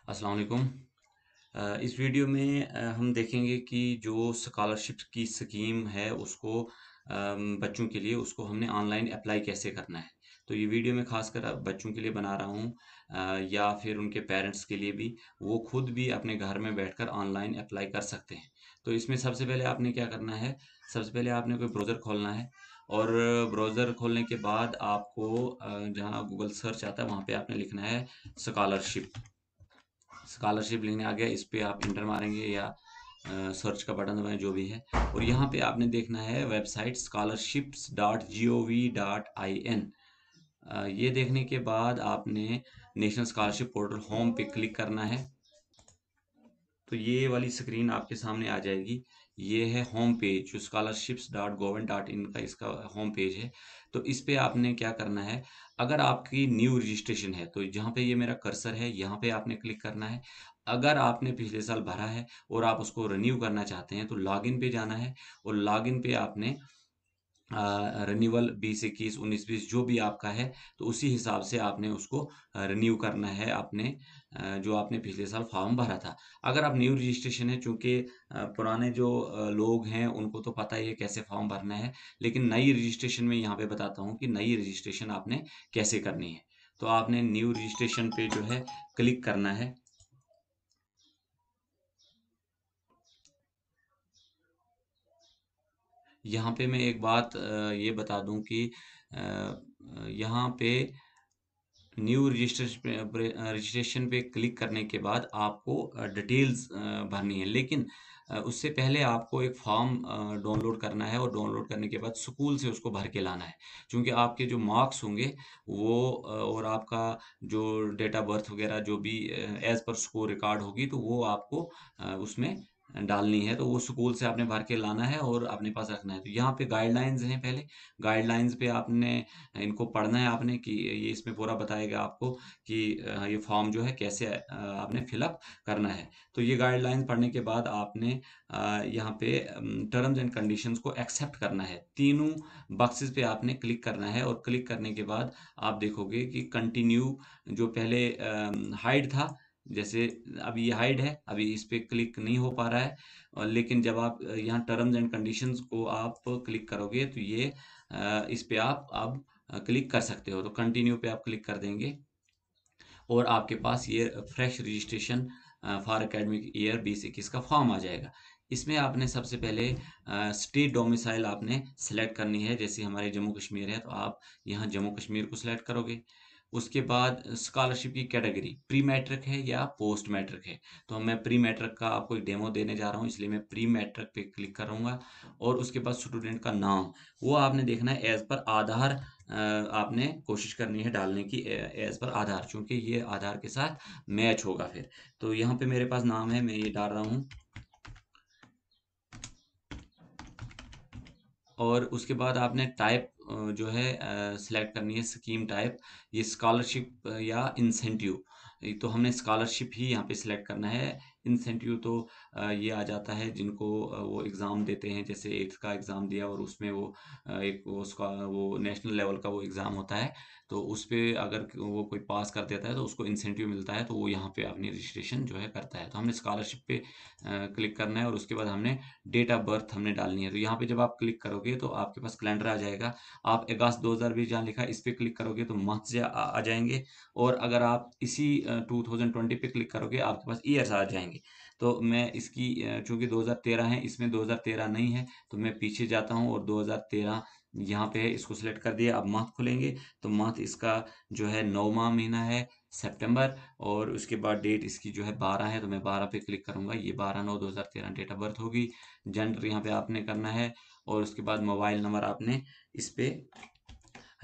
अस्सलाम वालेकुम। इस वीडियो में हम देखेंगे कि जो स्कॉलरशिप की स्कीम है उसको बच्चों के लिए उसको हमने ऑनलाइन अप्लाई कैसे करना है। तो ये वीडियो मैं खासकर बच्चों के लिए बना रहा हूँ या फिर उनके पेरेंट्स के लिए भी, वो खुद भी अपने घर में बैठकर ऑनलाइन अप्लाई कर सकते हैं। तो इसमें सबसे पहले आपने क्या करना है, सबसे पहले आपने कोई ब्राउज़र खोलना है और ब्राउज़र खोलने के बाद आपको जहाँ गूगल सर्च आता है वहाँ पे आपने लिखना है स्कॉलरशिप। स्कॉलरशिप लिखने आ गया, इस पे आप इंटर मारेंगे या सर्च का बटन दबाएं जो भी है। और यहाँ पे आपने देखना है वेबसाइट scholarships.gov.in। ये देखने के बाद आपने नेशनल स्कॉलरशिप पोर्टल होम पे क्लिक करना है। तो ये वाली स्क्रीन आपके सामने आ जाएगी। ये है होम पेज जो scholarships.gov.in का इसका होम पेज है। तो इस पे आपने क्या करना है, अगर आपकी न्यू रजिस्ट्रेशन है तो जहाँ पे ये मेरा कर्सर है यहाँ पे आपने क्लिक करना है। अगर आपने पिछले साल भरा है और आप उसको रिन्यू करना चाहते हैं तो लॉगिन पे जाना है और लॉगिन पे आपने रिन्यूअल 20-21 19-20 जो भी आपका है तो उसी हिसाब से आपने उसको रिन्यू करना है अपने जो आपने पिछले साल फॉर्म भरा था। अगर आप न्यू रजिस्ट्रेशन है, चूँकि पुराने जो लोग हैं उनको तो पता ही है कैसे फॉर्म भरना है, लेकिन नई रजिस्ट्रेशन में यहाँ पे बताता हूँ कि नई रजिस्ट्रेशन आपने कैसे करनी है। तो आपने न्यू रजिस्ट्रेशन पे जो है क्लिक करना है। यहाँ पे मैं एक बात ये बता दूँ कि यहाँ पे न्यू रजिस्ट्रेशन पे क्लिक करने के बाद आपको डिटेल्स भरनी है, लेकिन उससे पहले आपको एक फॉर्म डाउनलोड करना है और डाउनलोड करने के बाद स्कूल से उसको भर के लाना है। क्योंकि आपके जो मार्क्स होंगे वो और आपका जो डेट ऑफ बर्थ वगैरह जो भी एज पर स्कूल रिकॉर्ड होगी तो वो आपको उसमें डालनी है। तो वो स्कूल से आपने भर के लाना है और अपने पास रखना है। तो यहाँ पे गाइडलाइंस हैं, पहले गाइडलाइंस पे आपने इनको पढ़ना है आपने कि ये इसमें पूरा बताएगा आपको कि ये फॉर्म जो है कैसे आपने फिलअप करना है। तो ये गाइडलाइन पढ़ने के बाद आपने यहाँ पे टर्म्स एंड कंडीशंस को एक्सेप्ट करना है। तीनों बॉक्सेस पे आपने क्लिक करना है और क्लिक करने के बाद आप देखोगे कि कंटिन्यू जो पहले हाइड था, जैसे अभी ये हाइड है, अभी इस पे क्लिक नहीं हो पा रहा है। लेकिन जब आप यहाँ टर्म्स एंड कंडीशंस को आप क्लिक करोगे तो ये इस पे आप अब क्लिक कर सकते हो। तो कंटिन्यू पे आप क्लिक कर देंगे और आपके पास ये fresh registration for academic year 20-21 का फॉर्म आ जाएगा। इसमें आपने सबसे पहले स्टेट डोमिसाइल आपने सेलेक्ट करनी है। जैसे हमारे जम्मू कश्मीर है तो आप यहाँ जम्मू कश्मीर को सिलेक्ट करोगे। उसके बाद स्कॉलरशिप की कैटेगरी प्री मैट्रिक है या पोस्ट मैट्रिक है। तो मैं प्री मैट्रिक का आपको एक डेमो देने जा रहा हूँ, इसलिए मैं प्री मैट्रिक पे क्लिक करूँगा। और उसके बाद स्टूडेंट का नाम वो आपने देखना है एज पर आधार। आपने कोशिश करनी है डालने की एज पर आधार, क्योंकि ये आधार के साथ मैच होगा फिर। तो यहाँ पे मेरे पास नाम है, मैं ये डाल रहा हूँ। और उसके बाद आपने टाइप जो है सिलेक्ट करनी है, स्कीम टाइप, ये स्कॉलरशिप या इंसेंटिव। तो हमने स्कॉलरशिप ही यहाँ पे सिलेक्ट करना है। इंसेंटिव तो ये आ जाता है जिनको वो एग्ज़ाम देते हैं, जैसे 8th का एग्ज़ाम दिया और उसमें वो एक वो उसका वो नेशनल लेवल का वो एग्ज़ाम होता है। तो उस पे अगर वो कोई पास कर देता है तो उसको इंसेंटिव मिलता है, तो वो यहाँ पे अपनी रजिस्ट्रेशन जो है करता है। तो हमने स्कॉलरशिप पे क्लिक करना है और उसके बाद हमने डेट ऑफ बर्थ हमने डालनी है। तो यहाँ पे जब आप क्लिक करोगे तो आपके पास कैलेंडर आ जाएगा। आप अगस्त 2020 जहाँ लिखा है इस पे क्लिक करोगे तो मंथ्स आ जाएंगे। और अगर आप इसी 2020 पे क्लिक करोगे आपके पास ईयर्स आ जाएंगे। तो मैं इसकी चूंकि 2013 है, इसमें 2013 नहीं है, तो मैं पीछे जाता हूँ और 2013 यहाँ पे है, इसको सिलेक्ट कर दिया। अब मंथ खुलेंगे तो मंथ इसका जो है 9वां महीना है, सितंबर। और उसके बाद डेट इसकी जो है 12 है, तो मैं 12 पे क्लिक करूंगा। ये 12/9/2013 डेट ऑफ बर्थ होगी। जेंडर यहाँ पे आपने करना है और उसके बाद मोबाइल नंबर आपने इस पे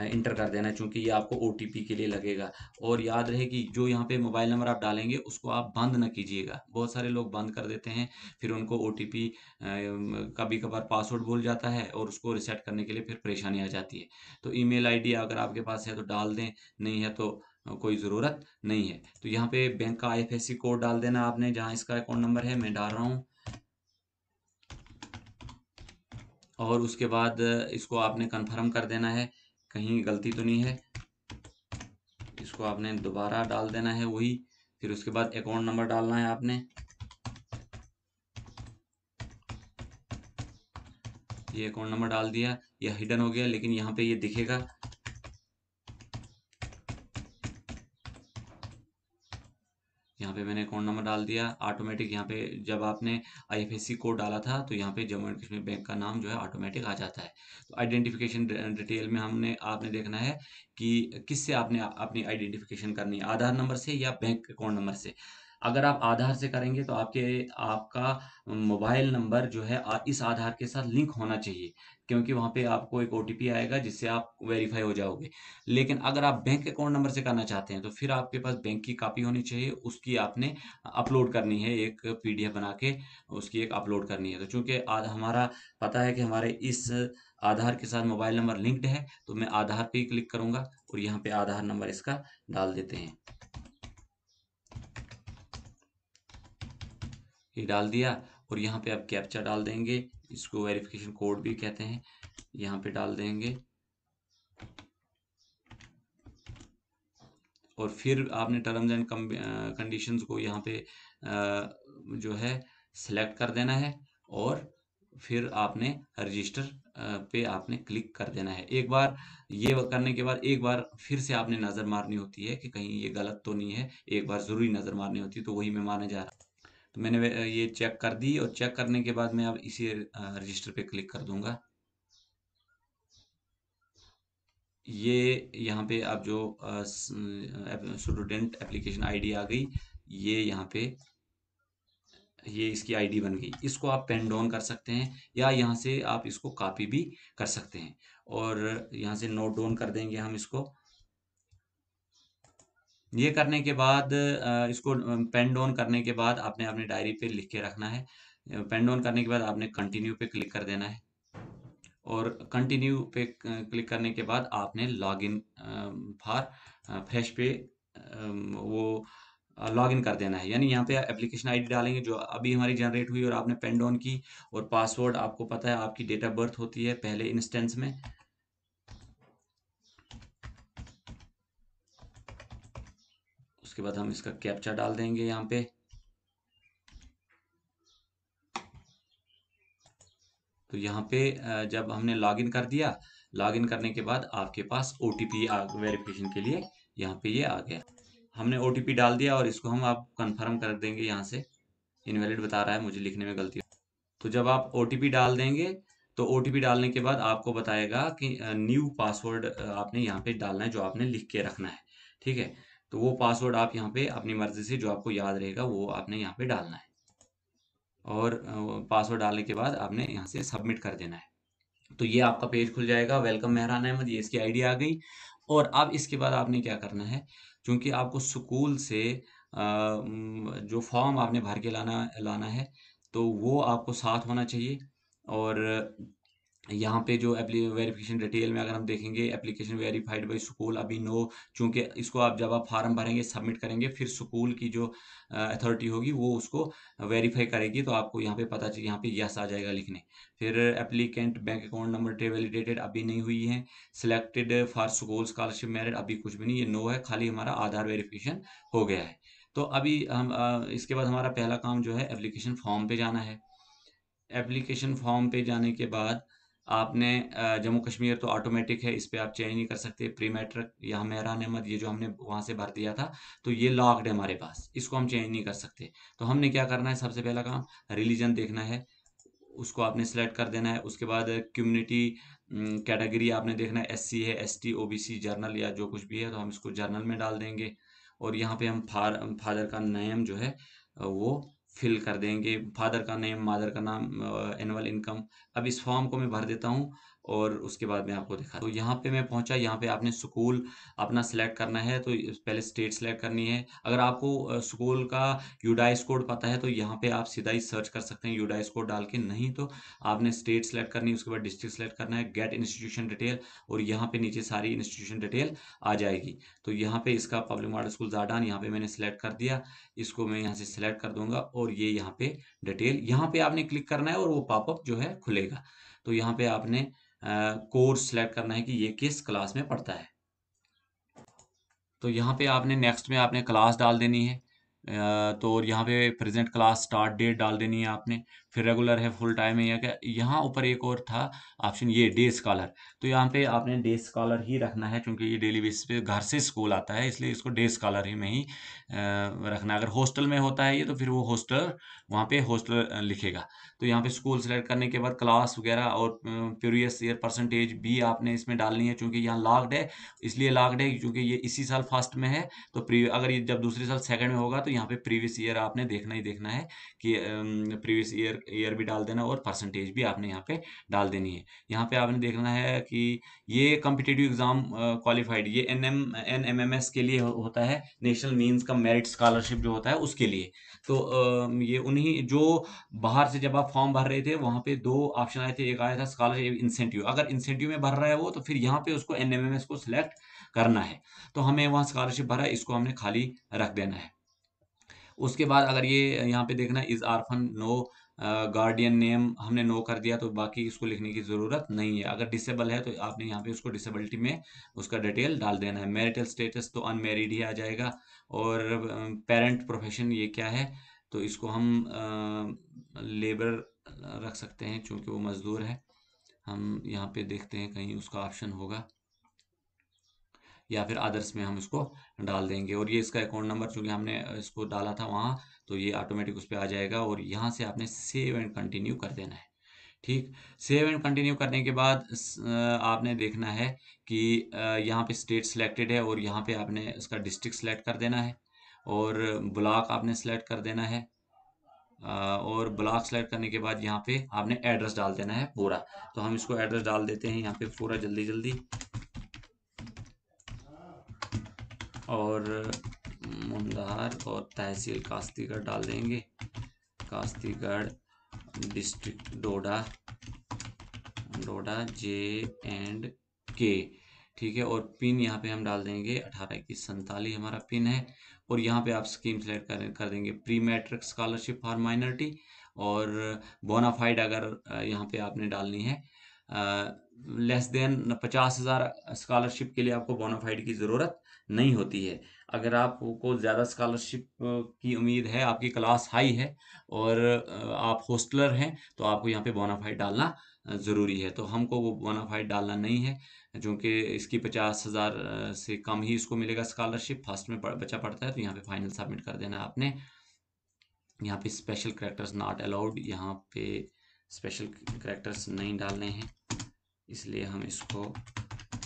इंटर कर देना है, चूंकि ये आपको ओटीपी के लिए लगेगा। और याद रहे कि जो यहाँ पे मोबाइल नंबर आप डालेंगे उसको आप बंद ना कीजिएगा। बहुत सारे लोग बंद कर देते हैं, फिर उनको ओटीपी कभी कभार पासवर्ड भूल जाता है और उसको रिसेट करने के लिए फिर परेशानी आ जाती है। तो ईमेल आईडी अगर आपके पास है तो डाल दें, नहीं है तो कोई ज़रूरत नहीं है। तो यहाँ पे बैंक का आईएफएससी कोड डाल देना आपने, जहाँ इसका अकाउंट नंबर है मैं डाल रहा हूँ। और उसके बाद इसको आपने कंफर्म कर देना है, कहीं गलती तो नहीं है। इसको आपने दोबारा डाल देना है वही फिर उसके बाद अकाउंट नंबर डालना है आपने। ये अकाउंट नंबर डाल दिया, ये हिडन हो गया, लेकिन यहाँ पे ये दिखेगा। यहाँ पे मैंने अकाउंट नंबर डाल दिया ऑटोमेटिक। यहाँ पे जब आपने आईएफएससी कोड डाला था तो यहाँ पे जम्मू एंड कश्मीर बैंक का नाम जो है ऑटोमेटिक आ जाता है। तो आइडेंटिफिकेशन डिटेल में आपने देखना है कि किससे आपने अपनी आइडेंटिफिकेशन करनी है, आधार नंबर से या बैंक अकाउंट नंबर से। अगर आप आधार से करेंगे तो आपका मोबाइल नंबर जो है इस आधार के साथ लिंक होना चाहिए, क्योंकि वहाँ पे आपको एक ओटीपी आएगा जिससे आप वेरीफाई हो जाओगे। लेकिन अगर आप बैंक अकाउंट नंबर से करना चाहते हैं तो फिर आपके पास बैंक की कॉपी होनी चाहिए, उसकी आपने अपलोड करनी है, एक पीडीएफ बना के उसकी एक अपलोड करनी है। तो चूंकि हमारा पता है कि हमारे इस आधार के साथ मोबाइल नंबर लिंक्ड है, तो मैं आधार पे ही क्लिक करूंगा और यहाँ पे आधार नंबर इसका डाल देते हैं। ये डाल दिया और यहाँ पे आप कैप्चा डाल देंगे, इसको वेरिफिकेशन कोड भी कहते हैं, यहाँ पे डाल देंगे। और फिर आपने टर्म्स एंड कंडीशंस को यहाँ पे जो है सिलेक्ट कर देना है और फिर आपने रजिस्टर पे आपने क्लिक कर देना है। एक बार ये करने के बाद एक बार फिर से आपने नज़र मारनी होती है कि कहीं ये गलत तो नहीं है, एक बार ज़रूरी नज़र मारनी होती है, तो वही मैं मारने जा रहा। तो मैंने ये चेक कर दी और चेक करने के बाद मैं अब इसी रजिस्टर पे क्लिक कर दूंगा। ये यहाँ पे अब जो स्टूडेंट एप्लीकेशन आईडी आ गई, ये यहाँ पे ये इसकी आईडी बन गई। इसको आप पेन डाउन कर सकते हैं या यहाँ से आप इसको कॉपी भी कर सकते हैं और यहाँ से नोट डाउन कर देंगे हम इसको। ये करने के बाद इसको पेन डाउन करने के बाद आपने अपनी डायरी पे लिख के रखना है। पेन डाउन करने के बाद आपने कंटिन्यू पे क्लिक कर देना है और कंटिन्यू पे क्लिक करने के बाद आपने लॉग इन फॉर फ्रेश पे वो लॉग इन कर देना है। यानी यहाँ पे एप्लीकेशन आईडी डालेंगे जो अभी हमारी जनरेट हुई और आपने पेन डाउन की, और पासवर्ड आपको पता है आपकी डेट ऑफ बर्थ होती है पहले इंस्टेंस में। उसके बाद हम इसका कैप्चा डाल देंगे यहाँ पे। तो यहाँ पे जब हमने लॉगिन कर दिया, लॉगिन करने के बाद आपके पास ओटीपी वेरिफिकेशन के लिए यहाँ पे ये आ गया। हमने ओटीपी डाल दिया और इसको हम आप कंफर्म कर देंगे। यहाँ से इनवैलिड बता रहा है, मुझे लिखने में गलती। तो जब आप ओटीपी डाल देंगे तो ओटीपी डालने के बाद आपको बताएगा कि न्यू पासवर्ड आपने यहाँ पे डालना है जो आपने लिख के रखना है। ठीक है, तो वो पासवर्ड आप यहाँ पे अपनी मर्जी से जो आपको याद रहेगा वो आपने यहाँ पे डालना है और पासवर्ड डालने के बाद आपने यहाँ से सबमिट कर देना है। तो ये आपका पेज खुल जाएगा, वेलकम मेहरान अहमद, ये इसकी आईडी आ गई। और अब इसके बाद आपने क्या करना है, क्योंकि आपको स्कूल से जो फॉर्म आपने भर के लाना लाना है तो वो आपको साथ होना चाहिए। और यहाँ पे जो वेरिफिकेशन डिटेल में अगर हम देखेंगे, एप्लीकेशन वेरीफाइड बाई स्कूल अभी नो, चूंकि इसको आप जब आप फार्म भरेंगे सबमिट करेंगे फिर स्कूल की जो अथॉरिटी होगी वो उसको वेरीफाई करेगी, तो आपको यहाँ पे पता चले, यहाँ पे यस आ जाएगा लिखने। फिर applicant bank account number validated अभी नहीं हुई है, selected for school scholarship merit अभी कुछ भी नहीं, ये नो है, खाली हमारा आधार वेरिफिकेशन हो गया है। तो अभी हम इसके बाद हमारा पहला काम जो है एप्लीकेशन फॉर्म पे जाना है। एप्लीकेशन फॉर्म पे जाने के बाद आपने जम्मू कश्मीर तो ऑटोमेटिक है, इस पे आप चेंज नहीं कर सकते। प्री मैट्रिक या मेहरान अहमद ये जो हमने वहाँ से भर दिया था तो ये लॉक्ड है हमारे पास, इसको हम चेंज नहीं कर सकते। तो हमने क्या करना है, सबसे पहला काम रिलीजन देखना है, उसको आपने सेलेक्ट कर देना है। उसके बाद कम्युनिटी कैटेगरी आपने देखना है, एससी है, एसटी, ओबीसी, जर्नल या जो कुछ भी है, तो हम इसको जर्नल में डाल देंगे। और यहाँ पे हम फादर का नेम जो है वो फिल कर देंगे, फादर का नेम, मदर का नाम, एनुअल इनकम। अब इस फॉर्म को मैं भर देता हूँ और उसके बाद मैं आपको दिखा। तो यहाँ पे मैं पहुँचा, यहाँ पे आपने स्कूल अपना सिलेक्ट करना है, तो पहले स्टेट सेलेक्ट करनी है। अगर आपको स्कूल का यूडाइस कोड पता है तो यहाँ पे आप सीधा ही सर्च कर सकते हैं यूडाइस कोड डाल के, नहीं तो आपने स्टेट सेलेक्ट करनी है, उसके बाद डिस्ट्रिक्ट सेलेक्ट करना है, गेट इंस्टीट्यूशन डिटेल, और यहाँ पे नीचे सारी इंस्टीट्यूशन डिटेल आ जाएगी। तो यहाँ पे इसका पब्लिक मॉडल स्कूल जाडान यहाँ पे मैंने सेलेक्ट कर दिया, इसको मैं यहाँ से सिलेक्ट कर दूंगा और ये यहाँ पे डिटेल, यहाँ पे आपने क्लिक करना है और वो पॉपअप जो है खुलेगा। तो यहाँ पे आपने कोर्स सेलेक्ट करना है कि ये किस क्लास में पढ़ता है। तो यहाँ पे आपने नेक्स्ट में आपने क्लास डाल देनी है। तो और यहाँ पे प्रेजेंट क्लास स्टार्ट डेट डाल देनी है आपने, फिर रेगुलर है, फुल टाइम है या क्या। यहाँ ऊपर एक और था ऑप्शन, ये डे स्कॉलर। तो यहाँ पे आपने डे स्कॉलर ही रखना है, क्योंकि ये डेली बेसिस पे घर से स्कूल आता है, इसलिए इसको डे स्कॉलर ही में ही रखना है। अगर हॉस्टल में होता है ये, तो फिर वो हॉस्टल, वहाँ पे हॉस्टल लिखेगा। तो यहाँ पे स्कूल सेलेक्ट करने के बाद क्लास वगैरह और प्रीवियस ईयर परसेंटेज भी आपने इसमें डालनी है, क्योंकि यहाँ लॉक्ड है। इसलिए लॉक्ड है क्योंकि ये इसी साल फर्स्ट में है। तो अगर ये जब दूसरे साल सेकंड में होगा, तो यहाँ पे प्रीवियस ईयर आपने देखना ही देखना है कि प्रीवियस ईयर भी डाल देना और परसेंटेज भी आपने यहाँ पे डाल देनी है। यहाँ पे आपने देखना है कि ये कॉम्पिटिटिव एग्जाम क्वालिफाइड, ये NMMS के लिए होता है, national means cum merit scholarship जो होता है उसके लिए। तो ये उन्हीं जो बाहर से जब आप फॉर्म भर रहे थे, वहाँ पे दो ऑप्शन आए थे, एक आया था स्कॉलरशिप, इंसेंटिव। अगर इंसेंटिव में भर रहा है वो, तो फिर यहाँ पे उसको NMMS को सिलेक्ट करना है। तो हमें वहाँ स्कॉलरशिप भरा है, इसको हमने खाली रख देना है। उसके बाद अगर ये यहाँ पे देखना, is orphan no guardian name हमने नो कर दिया, तो बाकी इसको लिखने की ज़रूरत नहीं है। अगर डिसेबल है, तो आपने यहाँ पे उसको डिसेबिलिटी में उसका डिटेल डाल देना है। मैरिटल स्टेटस तो अनमेरिड ही आ जाएगा। और पेरेंट प्रोफेशन ये क्या है, तो इसको हम लेबर रख सकते हैं, क्योंकि वो मज़दूर है। हम यहाँ पे देखते हैं कहीं उसका ऑप्शन होगा, या फिर अदर्स में हम इसको डाल देंगे। और ये इसका अकाउंट नंबर, चूँकि हमने इसको डाला था वहाँ, तो ये ऑटोमेटिक उस पे आ जाएगा। और यहाँ से आपने सेव एंड कंटिन्यू कर देना है। ठीक, सेव एंड कंटिन्यू करने के बाद आपने देखना है कि यहाँ पे स्टेट सिलेक्टेड है, और यहाँ पे आपने इसका डिस्ट्रिक्ट सेलेक्ट कर देना है, और ब्लॉक आपने सेलेक्ट कर देना है। और ब्लॉक सेलेक्ट करने के बाद यहाँ पे आपने एड्रेस डाल देना है पूरा। तो हम इसको एड्रेस डाल देते हैं यहाँ पे पूरा जल्दी जल्दी। और मुंदार और तहसील कास्तीगढ़ डाल देंगे, कास्तीगढ़, डिस्ट्रिक्ट डोडा, डोडा J&K। ठीक है, और पिन यहाँ पे हम डाल देंगे 182147 हमारा पिन है। और यहाँ पे आप स्कीम सेलेक्ट कर देंगे pre matric scholarship for minority. और बोनाफाइड अगर यहाँ पे आपने डालनी है, लेस देन 50,000 स्कॉलरशिप के लिए आपको बोनाफाइड की ज़रूरत नहीं होती है। अगर आपको ज़्यादा स्कॉलरशिप की उम्मीद है, आपकी क्लास हाई है, और आप हॉस्टलर हैं, तो आपको यहाँ पे बोनाफाइड डालना ज़रूरी है। तो हमको वो बोनाफाइड डालना नहीं है, क्योंकि इसकी 50,000 से कम ही इसको मिलेगा स्कॉलरशिप, फर्स्ट में बच्चा पढ़ता है। तो यहाँ पे फाइनल सबमिट कर देना है आपने। यहाँ पे स्पेशल करेक्टर्स नॉट अलाउड, यहाँ पे स्पेशल करेक्टर्स नहीं डालने हैं, इसलिए हम इसको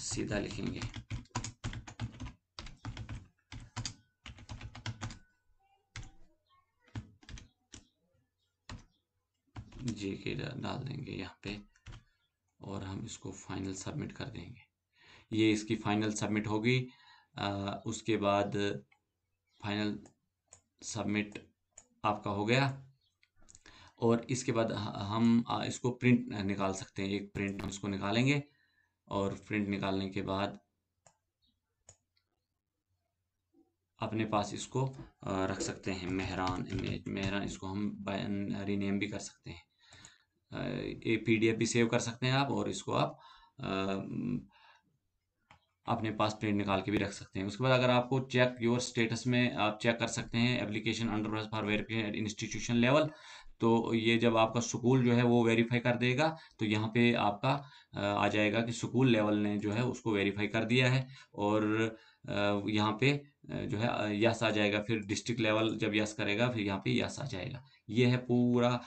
सीधा लिखेंगे। JK डाल देंगे यहाँ पे, और हम इसको फाइनल सबमिट कर देंगे। ये इसकी फाइनल सबमिट होगी। उसके बाद फाइनल सबमिट आपका हो गया। और इसके बाद हम इसको प्रिंट निकाल सकते हैं, एक प्रिंट हम इसको निकालेंगे। और प्रिंट निकालने के बाद अपने पास इसको रख सकते हैं, मेहरान इमेज, मेहरान, इसको हम रीनेम भी कर सकते हैं। एक PDF भी सेव कर सकते हैं आप, और इसको आप अपने पास प्रिंट निकाल के भी रख सकते हैं। उसके बाद अगर आपको चेक योर स्टेटस में आप चेक कर सकते हैं application under for verification eight institution level. तो ये जब आपका स्कूल जो है वो वेरीफाई कर देगा, तो यहाँ पे आपका आ जाएगा कि स्कूल लेवल ने जो है उसको वेरीफाई कर दिया है। और यहाँ पे जो है यस आ जाएगा। फिर डिस्ट्रिक्ट लेवल जब यस करेगा, फिर यहाँ पे यस आ जाएगा। ये है पूरा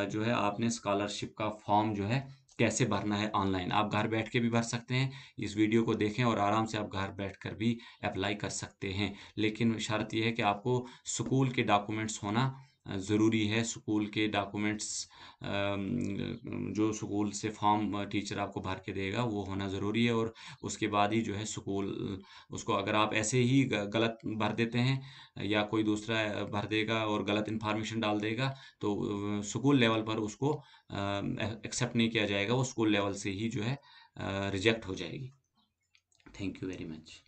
जो है आपने स्कॉलरशिप का फॉर्म जो है कैसे भरना है ऑनलाइन। आप घर बैठ के भी भर सकते हैं, इस वीडियो को देखें और आराम से आप घर बैठकर भी अप्लाई कर सकते हैं। लेकिन शर्त यह है कि आपको स्कूल के डॉक्यूमेंट्स होना ज़रूरी है। स्कूल के डॉक्यूमेंट्स जो स्कूल से फॉर्म टीचर आपको भर के देगा, वो होना ज़रूरी है। और उसके बाद ही जो है स्कूल उसको, अगर आप ऐसे ही गलत भर देते हैं या कोई दूसरा भर देगा और गलत इन्फॉर्मेशन डाल देगा, तो स्कूल लेवल पर उसको एक्सेप्ट नहीं किया जाएगा, वो स्कूल लेवल से ही जो है रिजेक्ट हो जाएगी। Thank you very much.